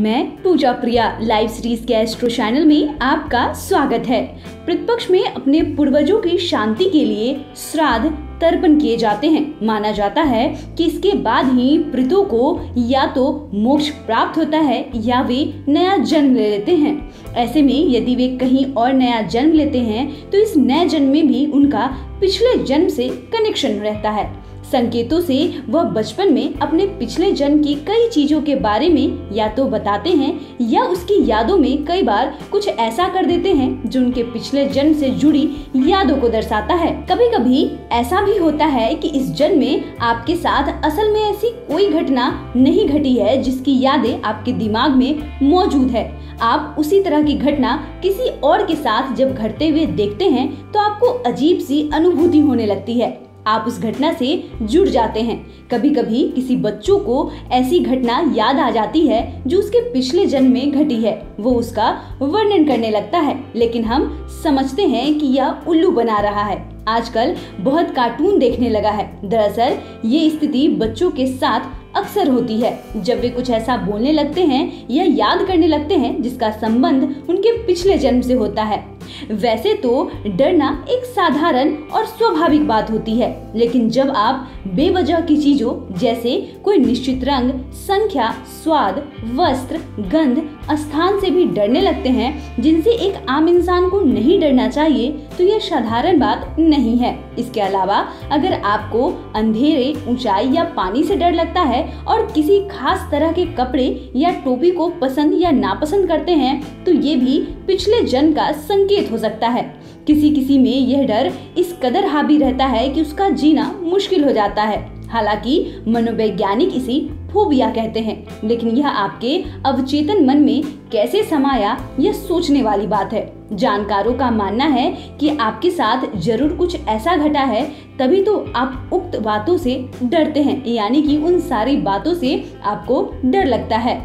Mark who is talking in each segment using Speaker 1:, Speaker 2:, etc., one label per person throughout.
Speaker 1: मैं पूजा प्रिया live series के astro channel में आपका स्वागत है। पितृपक्ष में अपने पूर्वजों की शांति के लिए श्राद्ध तर्पण किए जाते हैं। माना जाता है कि इसके बाद ही पितरों को या तो मोक्ष प्राप्त होता है या वे नया जन्म ले लेते हैं। ऐसे में यदि वे कहीं और नया जन्म लेते हैं तो इस नए जन्म में भी उनका पिछले जन्म से कनेक्शन रहता है। संकेतों से वह बचपन में अपने पिछले जन्म की कई चीजों के बारे में या तो बताते हैं या उसकी यादों में कई बार कुछ ऐसा कर देते हैं जो उनके पिछले जन्म से जुड़ी यादों को दर्शाता है। कभी कभी ऐसा भी होता है कि इस जन्म में आपके साथ असल में ऐसी कोई घटना नहीं घटी है जिसकी यादें आपके दिमाग में मौजूद है। आप उसी तरह की घटना किसी और के साथ जब घटते हुए देखते हैं तो आपको अजीब सी अनुभूति होने लगती है। आप उस घटना से जुड़ जाते हैं। कभी कभी किसी बच्चों को ऐसी घटना याद आ जाती है जो उसके पिछले जन्म में घटी है। वो उसका वर्णन करने लगता है, लेकिन हम समझते हैं कि यह उल्लू बना रहा है। आजकल बहुत कार्टून देखने लगा है। दरअसल ये स्थिति बच्चों के साथ अक्सर होती है जब वे कुछ ऐसा बोलने लगते हैं या याद करने लगते हैं जिसका संबंध उनके पिछले जन्म से होता है। वैसे तो डरना एक साधारण और स्वाभाविक बात होती है, लेकिन जब आप बेवजह की चीजों जैसे कोई निश्चित रंग, संख्या, स्वाद, वस्त्र, गंध, स्थान से भी डरने लगते हैं जिनसे एक आम इंसान को नहीं डरना चाहिए, तो यह साधारण बात नहीं है। इसके अलावा अगर आपको अंधेरे, ऊंचाई या पानी से डर लगता है और किसी खास तरह के कपड़े या टोपी को पसंद या नापसंद करते हैं, तो ये भी पिछले जन्म का संकेत हो सकता है। किसी में यह डर इस कदर हावी रहता है कि उसका जीना मुश्किल हो जाता है। हालांकि मनोवैज्ञानिक इसे फोबिया कहते हैं, लेकिन यह आपके अवचेतन मन में कैसे समाया यह सोचने वाली बात है। जानकारों का मानना है कि आपके साथ जरूर कुछ ऐसा घटा है, तभी तो आप उक्त बातों से डरते हैं, यानी कि उन सारी बातों से आपको डर लगता है।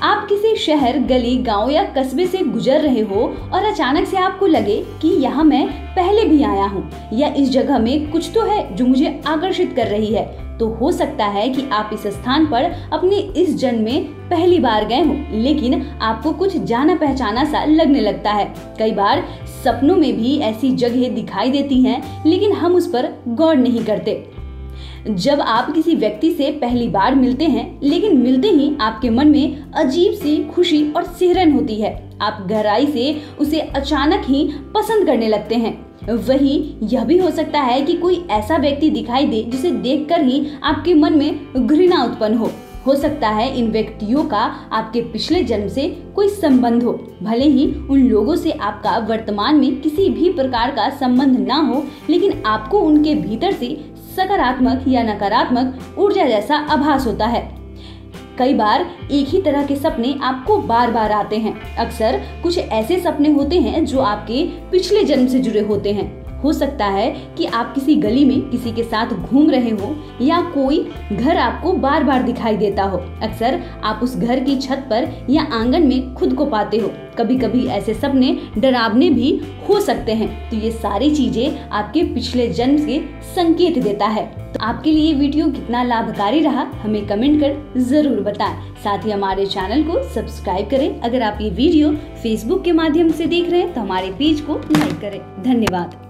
Speaker 1: आप किसी शहर, गली, गांव या कस्बे से गुजर रहे हो और अचानक से आपको लगे कि यहाँ मैं पहले भी आया हूँ या इस जगह में कुछ तो है जो मुझे आकर्षित कर रही है, तो हो सकता है कि आप इस स्थान पर अपने इस जन्म में पहली बार गए हो, लेकिन आपको कुछ जाना पहचाना सा लगने लगता है। कई बार सपनों में भी ऐसी जगह दिखाई देती हैं, लेकिन हम उस पर गौर नहीं करते। जब आप किसी व्यक्ति से पहली बार मिलते हैं, लेकिन मिलते ही आपके मन में अजीब सी खुशी और सिहरन होती है। आप गहराई से उसे अचानक ही पसंद करने लगते हैं। वहीं यह भी हो सकता है कि कोई ऐसा व्यक्ति दिखाई दे जिसे देखकर ही आपके मन में घृणा उत्पन्न हो सकता है इन व्यक्तियों का आपके पिछले जन्म से कोई संबंध हो। भले ही उन लोगों से आपका वर्तमान में किसी भी प्रकार का संबंध ना हो, लेकिन आपको उनके भीतर से सकारात्मक या नकारात्मक ऊर्जा जैसा आभास होता है। कई बार एक ही तरह के सपने आपको बार बार आते हैं। अक्सर कुछ ऐसे सपने होते हैं जो आपके पिछले जन्म से जुड़े होते हैं। हो सकता है कि आप किसी गली में किसी के साथ घूम रहे हो या कोई घर आपको बार बार दिखाई देता हो। अक्सर आप उस घर की छत पर या आंगन में खुद को पाते हो। कभी कभी ऐसे सपने डरावने भी हो सकते हैं। तो ये सारी चीजें आपके पिछले जन्म के संकेत देता है। तो आपके लिए वीडियो कितना लाभकारी रहा हमें कमेंट कर जरूर बताएं। साथ ही हमारे चैनल को सब्सक्राइब करें। अगर आप ये वीडियो फेसबुक के माध्यम से देख रहे हैं तो हमारे पेज को लाइक करें। धन्यवाद।